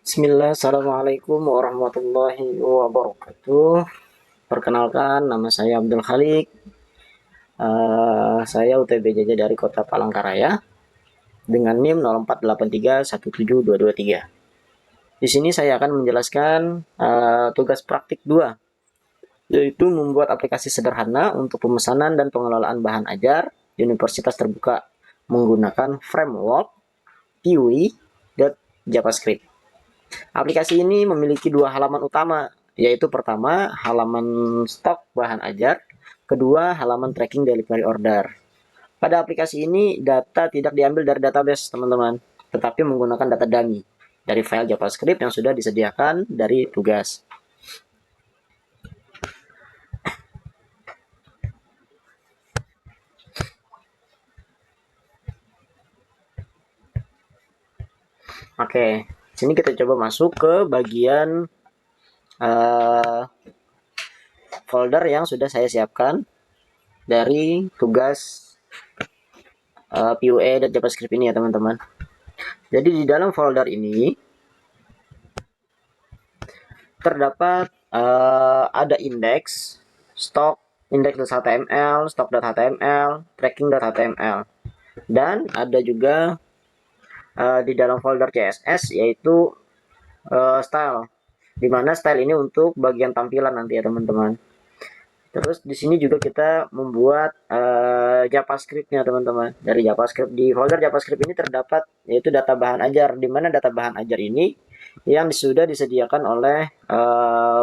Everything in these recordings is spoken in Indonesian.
Bismillah, Assalamualaikum warahmatullahi wabarakatuh. Perkenalkan, nama saya Abdul Khalik. Saya UTBJJ dari Kota Palangkaraya dengan NIM 0483172223. Di sini saya akan menjelaskan tugas praktik 2, yaitu membuat aplikasi sederhana untuk pemesanan dan pengelolaan bahan ajar di Universitas Terbuka menggunakan framework Vue dan JavaScript. Aplikasi ini memiliki dua halaman utama, yaitu pertama halaman stok bahan ajar, kedua halaman tracking delivery order. Pada aplikasi ini data tidak diambil dari database teman-teman, tetapi menggunakan data dummy dari file JavaScript yang sudah disediakan dari tugas. Oke, sini kita coba masuk ke bagian uh, folder yang sudah saya siapkan dari tugas Vue dan JavaScript ini ya teman-teman. Jadi di dalam folder ini terdapat ada indeks, stok, index.html, stok.html, tracking.html, dan ada juga di dalam folder CSS yaitu style, di mana style ini untuk bagian tampilan nanti ya teman-teman. Terus di sini juga kita membuat JavaScript-nya teman-teman. Dari JavaScript, di folder JavaScript ini terdapat yaitu data bahan ajar, di mana data bahan ajar ini yang sudah disediakan oleh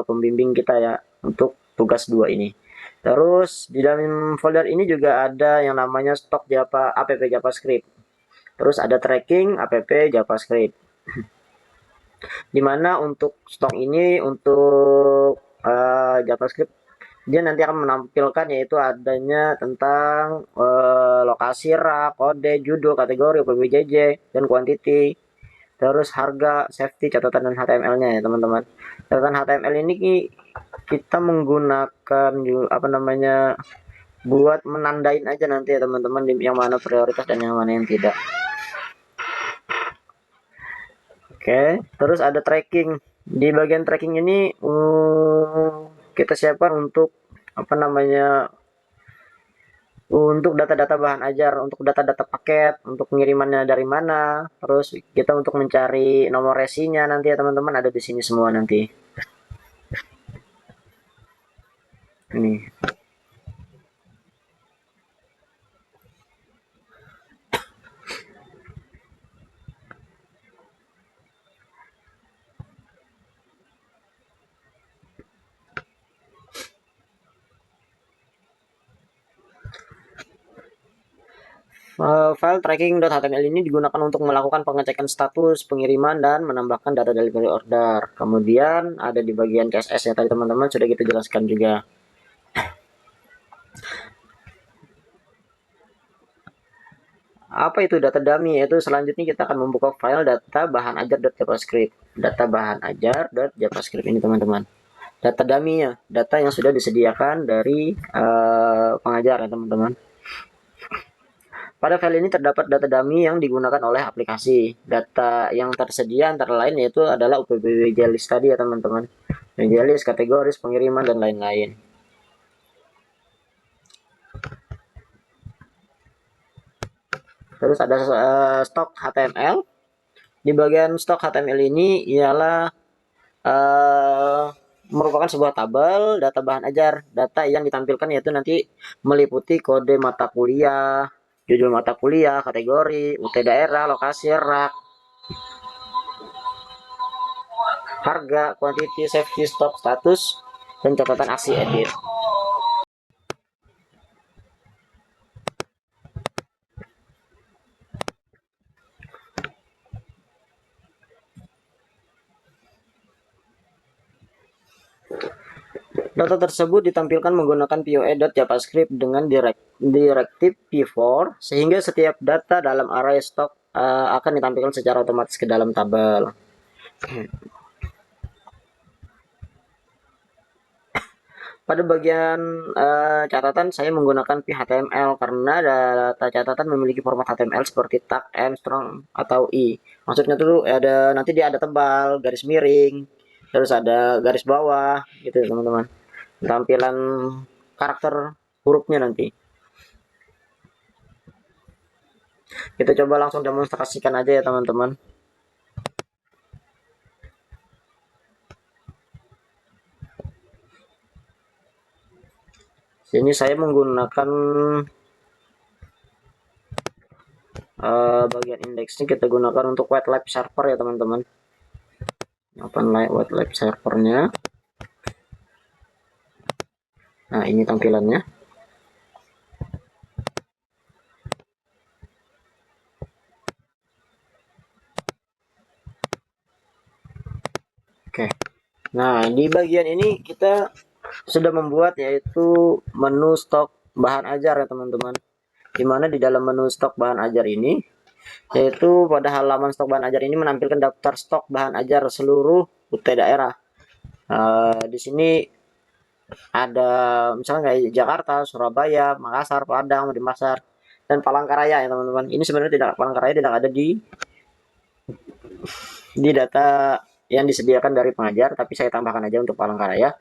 pembimbing kita ya untuk tugas 2 ini. Terus di dalam folder ini juga ada yang namanya stok Java app JavaScript. Terus ada tracking app JavaScript. Dimana untuk stok ini untuk JavaScript dia nanti akan menampilkan yaitu adanya tentang lokasi rak, kode, judul, kategori, PBJJ, dan quantity. Terus harga, safety, catatan dan HTML-nya ya teman-teman. Catatan HTML ini kita menggunakan apa namanya buat menandain aja nanti ya teman-teman yang mana prioritas dan yang mana yang tidak. Oke, terus ada tracking. Di bagian tracking ini kita siapkan untuk apa namanya untuk data-data bahan ajar, untuk data-data paket, untuk pengirimannya dari mana, terus kita untuk mencari nomor resinya nanti ya teman-teman ada di sini semua nanti. Ini. File tracking.html ini digunakan untuk melakukan pengecekan status pengiriman dan menambahkan data delivery order. Kemudian ada di bagian CSS ya tadi teman-teman sudah kita jelaskan juga. Apa itu data dummy? Yaitu selanjutnya kita akan membuka file data bahan ajar.javascript. Data bahan ajar.javascript ini teman-teman. Data dummy-nya, data yang sudah disediakan dari pengajar ya teman-teman. Pada file ini terdapat data dummy yang digunakan oleh aplikasi. Data yang tersedia antara lain yaitu adalah UPBWJ list tadi ya teman-teman. List, kategoris, pengiriman, dan lain-lain. Terus ada stok HTML. Di bagian stok HTML ini ialah merupakan sebuah tabel data bahan ajar. Data yang ditampilkan yaitu nanti meliputi kode mata kuliah, judul mata kuliah, kategori, UT daerah, lokasi rak, harga, quantity, safety, stock, status, dan catatan aksi edit. Data tersebut ditampilkan menggunakan Vue.javascript dengan direktif p4 sehingga setiap data dalam array stok akan ditampilkan secara otomatis ke dalam tabel. Pada bagian catatan saya menggunakan HTML karena data catatan memiliki format HTML seperti tag, M, strong atau I. Maksudnya tuh ada nanti dia ada tebal, garis miring, terus ada garis bawah gitu teman-teman. Tampilan karakter hurufnya nanti. Kita coba langsung demonstrasikan aja ya teman-teman. Sini saya menggunakan bagian indeksnya kita gunakan untuk wet lab server ya teman-teman. Open wet lab servernya. Nah ini tampilannya. Oke. Nah di bagian ini kita sudah membuat yaitu menu stok bahan ajar ya teman-teman. Dimana di dalam menu stok bahan ajar ini yaitu pada halaman stok bahan ajar ini menampilkan daftar stok bahan ajar seluruh UT daerah. Di sini ada misalnya kayak Jakarta, Surabaya, Makassar, Padang, Denpasar, dan Palangkaraya ya teman-teman. Ini sebenarnya tidak Palangkaraya tidak ada di data yang disediakan dari pengajar, tapi saya tambahkan aja untuk Palangkaraya.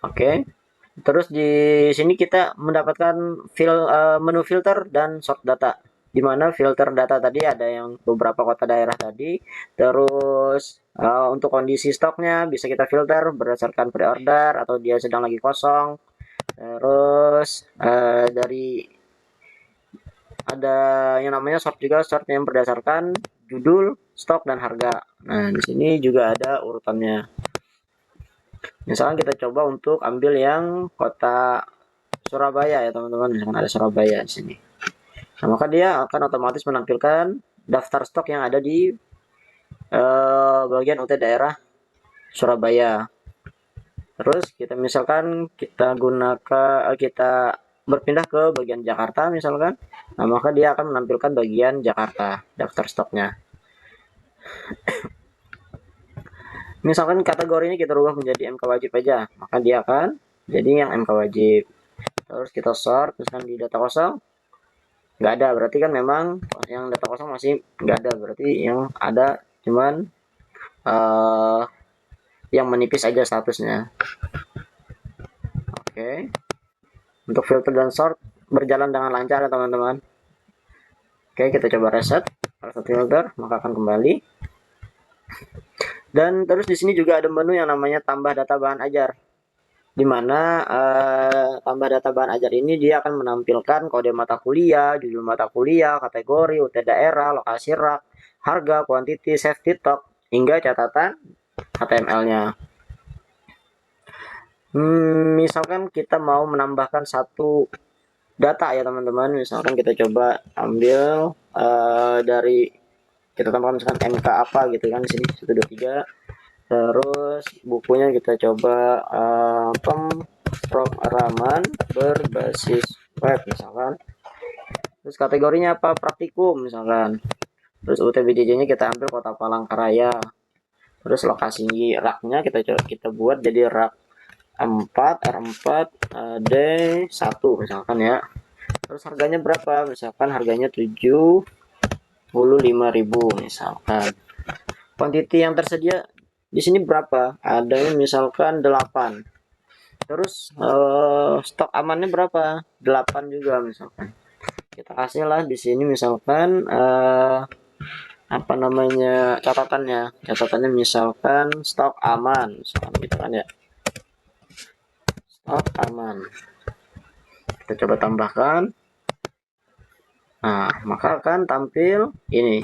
Oke. Terus di sini kita mendapatkan menu filter dan sort data. Di mana filter data tadi ada yang beberapa kota daerah tadi. Terus untuk kondisi stoknya bisa kita filter berdasarkan pre-order atau dia sedang lagi kosong. Terus dari ada yang namanya sort juga, sort yang berdasarkan judul, stok dan harga. Nah, di sini juga ada urutannya. Misalkan kita coba untuk ambil yang kota Surabaya ya teman-teman, misalkan ada Surabaya di sini. Nah, maka dia akan otomatis menampilkan daftar stok yang ada di bagian UT daerah Surabaya. Terus kita misalkan kita berpindah ke bagian Jakarta misalkan, nah maka dia akan menampilkan bagian Jakarta daftar stoknya. Misalkan kategorinya kita rubah menjadi MK wajib aja, maka dia akan jadi yang MK wajib. Terus kita sort misalkan di data kosong nggak ada, berarti kan memang yang data kosong masih nggak ada, berarti yang ada cuman yang menipis aja statusnya. Oke. Untuk filter dan sort berjalan dengan lancar ya teman-teman. Oke, kita coba reset filter, maka akan kembali. Dan terus di sini juga ada menu yang namanya tambah data bahan ajar. Di mana tambah data bahan ajar ini dia akan menampilkan kode mata kuliah, judul mata kuliah, kategori, UT daerah, lokasi rak, harga, quantity, safety stock, hingga catatan HTML-nya. Misalkan kita mau menambahkan satu data ya teman-teman, misalkan kita coba ambil dari kita tambahkan misalkan MK apa gitu kan di sini 123. Terus bukunya kita coba pemrograman berbasis web misalkan. Terus kategorinya apa? Praktikum misalkan. Terus UTBJJ-nya kita ambil Kota Palangkaraya. Terus lokasi raknya kita buat jadi rak 4 R4 D1 misalkan ya. Terus harganya berapa? Misalkan harganya 75.000 misalkan. Quantity yang tersedia di sini berapa? Adanya misalkan 8. Terus stok amannya berapa? 8 juga misalkan. Kita kasih lah di sini misalkan apa namanya catatannya misalkan stok aman misalkan gitu kan ya. Stok aman. Kita coba tambahkan. Nah, maka akan tampil ini.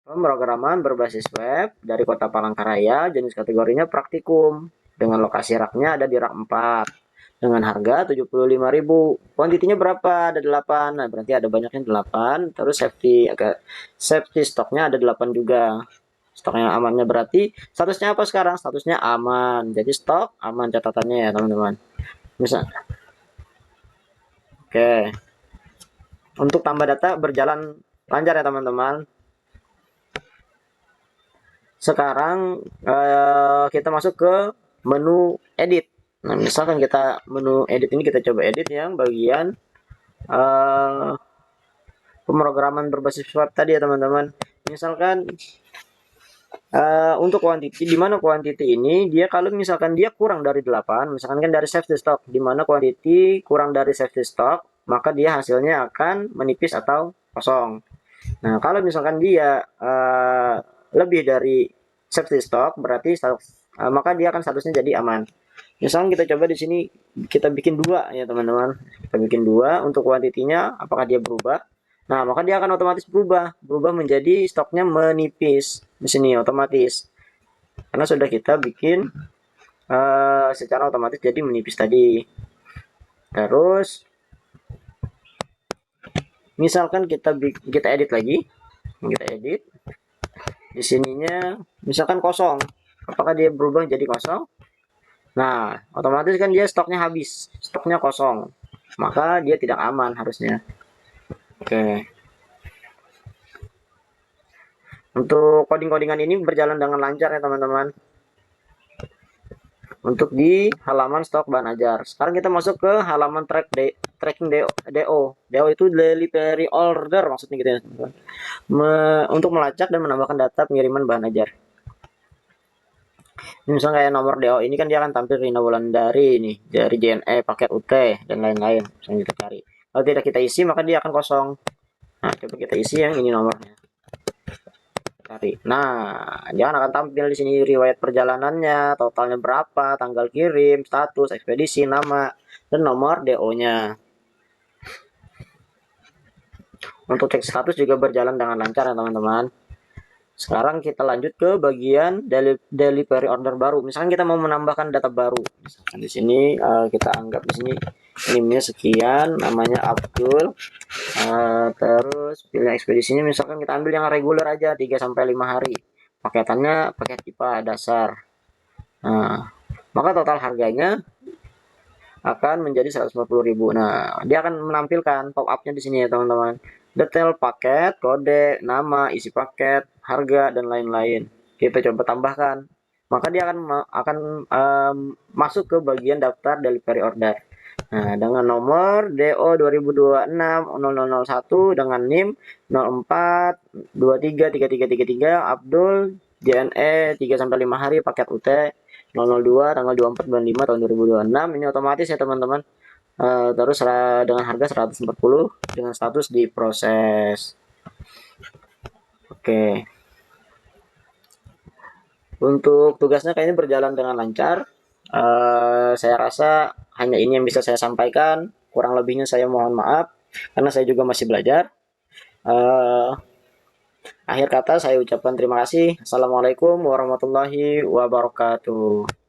Pemrograman berbasis web dari Kota Palangkaraya, jenis kategorinya praktikum. Dengan lokasi raknya ada di rak 4. Dengan harga 75.000. Kuantitinya berapa? Ada 8. Nah, berarti ada banyaknya 8. Terus safety stoknya ada 8 juga. Stok yang amannya berarti statusnya apa sekarang? Statusnya aman. Jadi stok aman catatannya ya, teman-teman. Misal. Oke. Untuk tambah data berjalan lancar ya, teman-teman. Sekarang kita masuk ke menu edit. Nah, misalkan kita menu edit ini kita coba edit yang bagian pemrograman berbasis web tadi ya teman-teman. Misalkan untuk quantity, di mana quantity ini dia kalau misalkan dia kurang dari 8, misalkan kan dari safety stock, di mana quantity kurang dari safety stock, maka dia hasilnya akan menipis atau kosong. Nah, kalau misalkan dia lebih dari safety stock, berarti maka dia akan statusnya jadi aman. Misalkan kita coba di sini kita bikin dua ya teman-teman. Kita bikin dua untuk kuantitinya, apakah dia berubah? Nah, maka dia akan otomatis berubah menjadi stoknya menipis di sini otomatis. Karena sudah kita bikin secara otomatis jadi menipis tadi. Terus misalkan kita edit lagi, kita edit di sininya misalkan kosong, apakah dia berubah jadi kosong? Nah, otomatis kan dia stoknya habis, stoknya kosong, maka dia tidak aman harusnya. Oke. Untuk coding-codingan ini berjalan dengan lancar ya teman-teman. Untuk di halaman stok bahan ajar. Sekarang kita masuk ke halaman tracking DO. DO itu delivery order maksudnya gitu ya teman-teman. Untuk melacak dan menambahkan data pengiriman bahan ajar. Ini misalnya kayak nomor DO ini kan dia akan tampil Rina Wulandari ini dari JNE paket UT dan lain-lain. Misalnya kita cari. Kalau tidak kita isi maka dia akan kosong. Nah, coba kita isi yang ini nomornya. Cari. Nah, dia akan tampil di sini riwayat perjalanannya, totalnya berapa, tanggal kirim, status, ekspedisi, nama, dan nomor DO-nya. Untuk cek status juga berjalan dengan lancar ya teman-teman. Sekarang kita lanjut ke bagian delivery order baru. Misalkan kita mau menambahkan data baru. Misalkan di sini kita anggap di sini NIM-nya sekian, namanya Abdul. Terus pilih ekspedisinya misalkan kita ambil yang reguler aja 3 sampai 5 hari. Paketannya paket IPA dasar. Nah, maka total harganya akan menjadi 140.000. Nah, dia akan menampilkan pop up-nya di sini ya teman-teman. Detail paket, kode, nama, isi paket, harga dan lain-lain. Kita coba tambahkan. Maka dia akan masuk ke bagian daftar delivery order. Nah, dengan nomor DO 2026-0001 dengan NIM 04233333 Abdul JNE 3 sampai 5 hari paket UT 002 tanggal 24 bulan 5 tahun 2026. Ini otomatis ya teman-teman. Terus dengan harga 140 dengan status diproses. Oke. Untuk tugasnya kayaknya berjalan dengan lancar. Saya rasa hanya ini yang bisa saya sampaikan. Kurang lebihnya saya mohon maaf karena saya juga masih belajar. Akhir kata saya ucapkan terima kasih. Assalamualaikum warahmatullahi wabarakatuh.